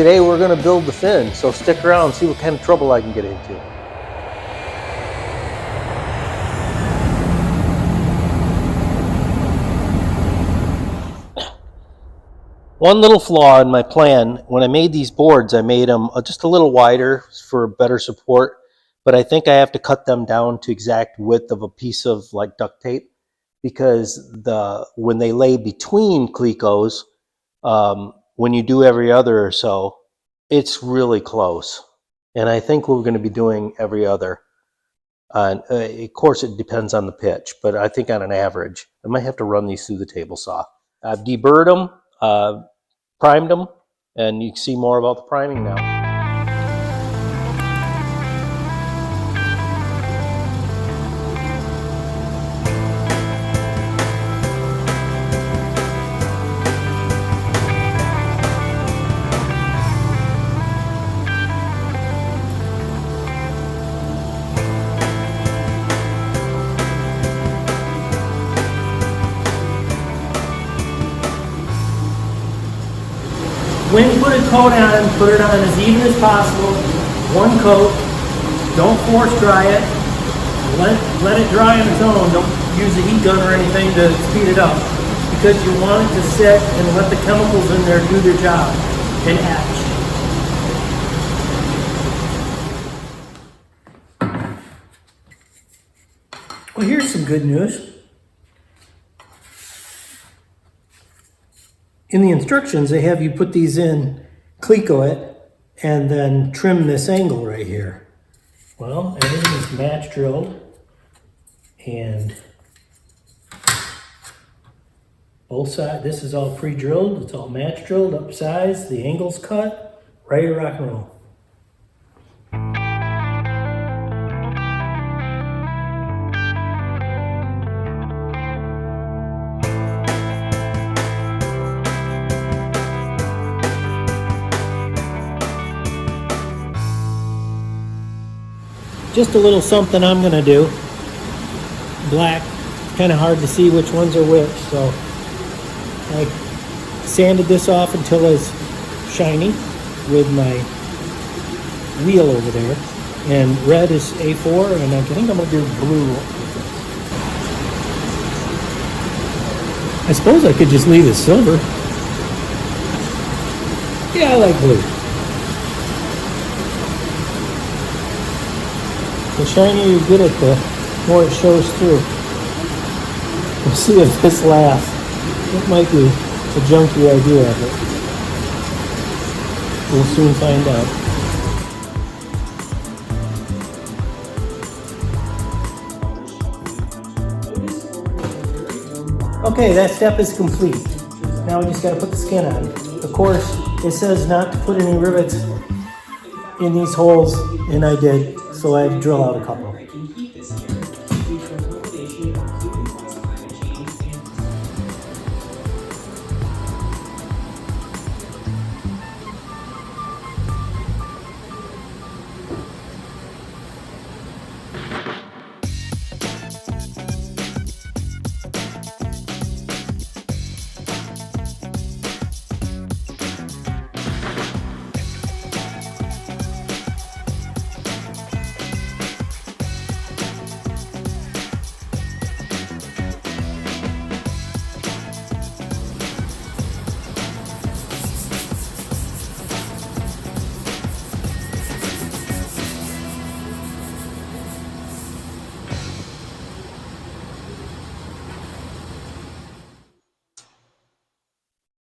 today we're going to build the fin, so stick around and see what kind of trouble I can get into. One little flaw in my plan, when I made these boards, I made them just a little wider for better support, but I think I have to cut them down to exact width of a piece of like duct tape, because when they lay between clecos, when you do every other or so, it's really close. And I think we're going to be doing every other. Of course, it depends on the pitch, but I think on an average, I might have to run these through the table saw. I've deburred them, primed them, and you can see more about the priming now. When you put a coat on, put it on as even as possible. One coat. Don't force dry it. Let it dry on its own. Don't use a heat gun or anything to speed it up, because you want it to sit and let the chemicals in there do their job and etch. Well, here's some good news. In the instructions, they have you put these in, cleco it, and then trim this angle right here. Well, everything is match drilled, and both sides, this is all pre-drilled, it's all match drilled, up size, the angle's cut, ready to rock and roll. Just a little something I'm going to do. Black, kind of hard to see which ones are which, so I sanded this off until it's shiny with my wheel over there. And red is A4, and I think I'm going to do blue. I suppose I could just leave it silver. Yeah, I like blue. The shinier you get it, the more it shows through. We'll see if this lasts. It might be a junky idea of it. We'll soon find out. Okay, that step is complete. Now we just got to put the skin on. Of course, it says not to put any rivets in these holes, and I did. So I had to drill out a couple.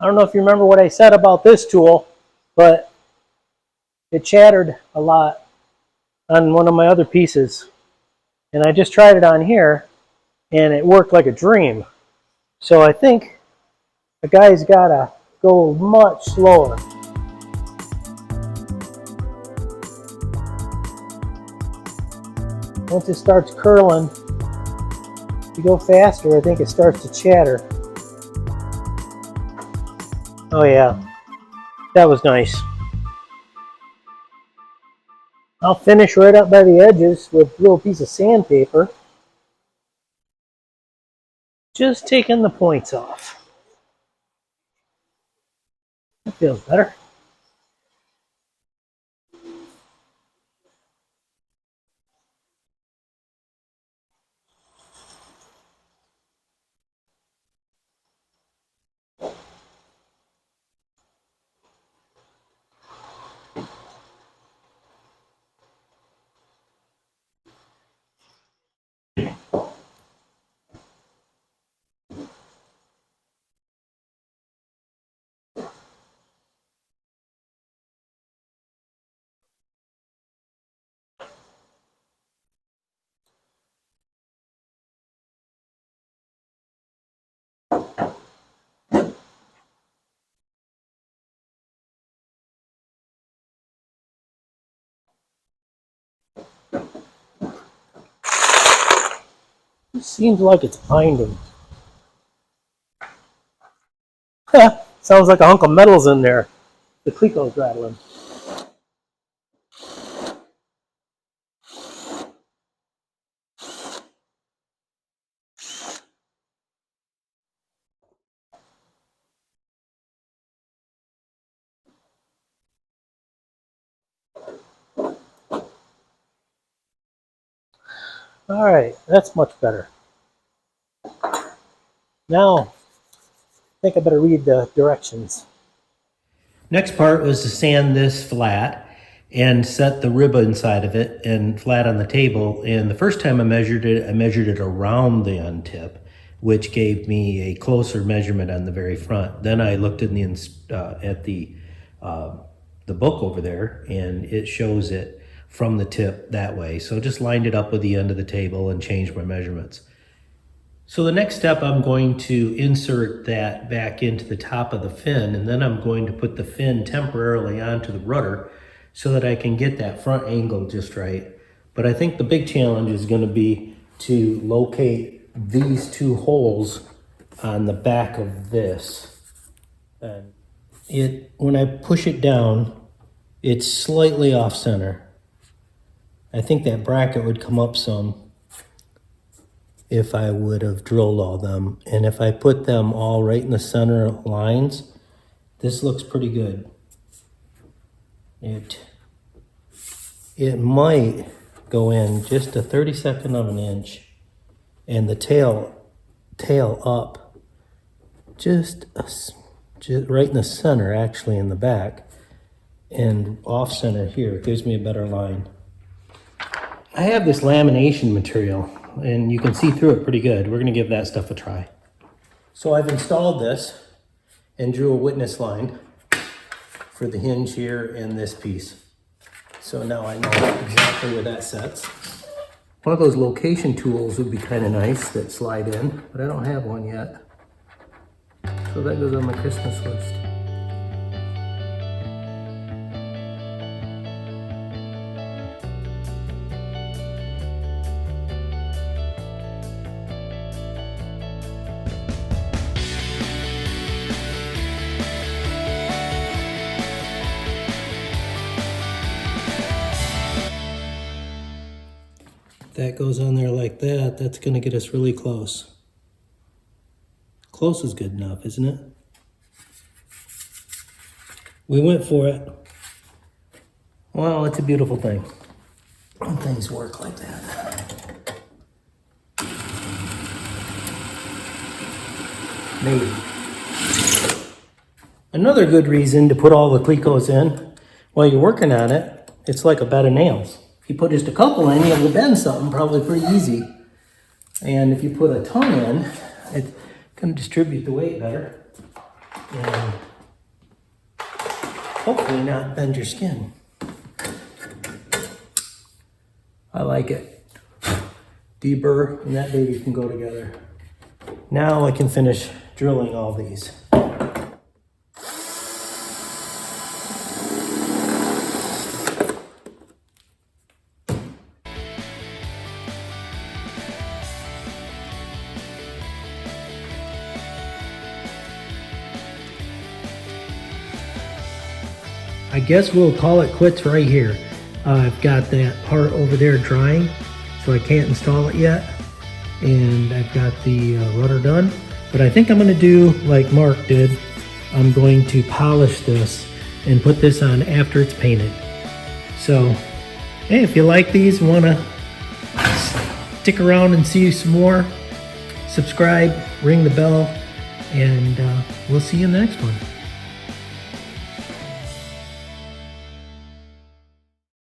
I don't know if you remember what I said about this tool, but it chattered a lot on one of my other pieces. And I just tried it on here, and it worked like a dream. So I think the guy's got to go much slower. Once it starts curling, if you go faster, I think it starts to chatter. Oh yeah, that was nice. I'll finish right up by the edges with a little piece of sandpaper. Just taking the points off. That feels better. Seems like it's binding. Sounds like a hunk of metal's in there. The cleco's rattling. All right, that's much better. Now, I think I better read the directions. Next part was to sand this flat and set the rib inside of it and flat on the table. And the first time I measured it around the end tip, which gave me a closer measurement on the very front. Then I looked in at the book over there, and it shows it from the tip that way. So just lined it up with the end of the table and changed my measurements. So the next step, I'm going to insert that back into the top of the fin, and then I'm going to put the fin temporarily onto the rudder so that I can get that front angle just right. But I think the big challenge is going to be to locate these two holes on the back of this. And when I push it down, it's slightly off center. I think that bracket would come up some if I would have drilled all them. And if I put them all right in the center lines, this looks pretty good. It might go in just a 32nd of an inch, and the tail up just right in the center, actually in the back, and off center here. It gives me a better line. I have this lamination material, and you can see through it pretty good. We're gonna give that stuff a try. So I've installed this and drew a witness line for the hinge here and this piece. So now I know exactly where that sets. One of those location tools would be kind of nice that slide in, but I don't have one yet. So that goes on my Christmas list. That goes on there like that, that's gonna get us really close. Close is good enough, isn't it? We went for it. Well, it's a beautiful thing when things work like that. Maybe. Another good reason to put all the clecos in while you're working on it, it's like a bed of nails. If you put just a couple in, you'll bend something probably pretty easy. And if you put a ton in, it's going to distribute the weight better. And hopefully not bend your skin. I like it. Deburr and that baby can go together. Now I can finish drilling all these. I guess we'll call it quits right here. I've got that part over there drying, so I can't install it yet. And I've got the rudder done. But I think I'm gonna do like Mark did. I'm going to polish this and put this on after it's painted. So, hey, if you like these, wanna stick around and see some more, subscribe, ring the bell, and we'll see you in the next one.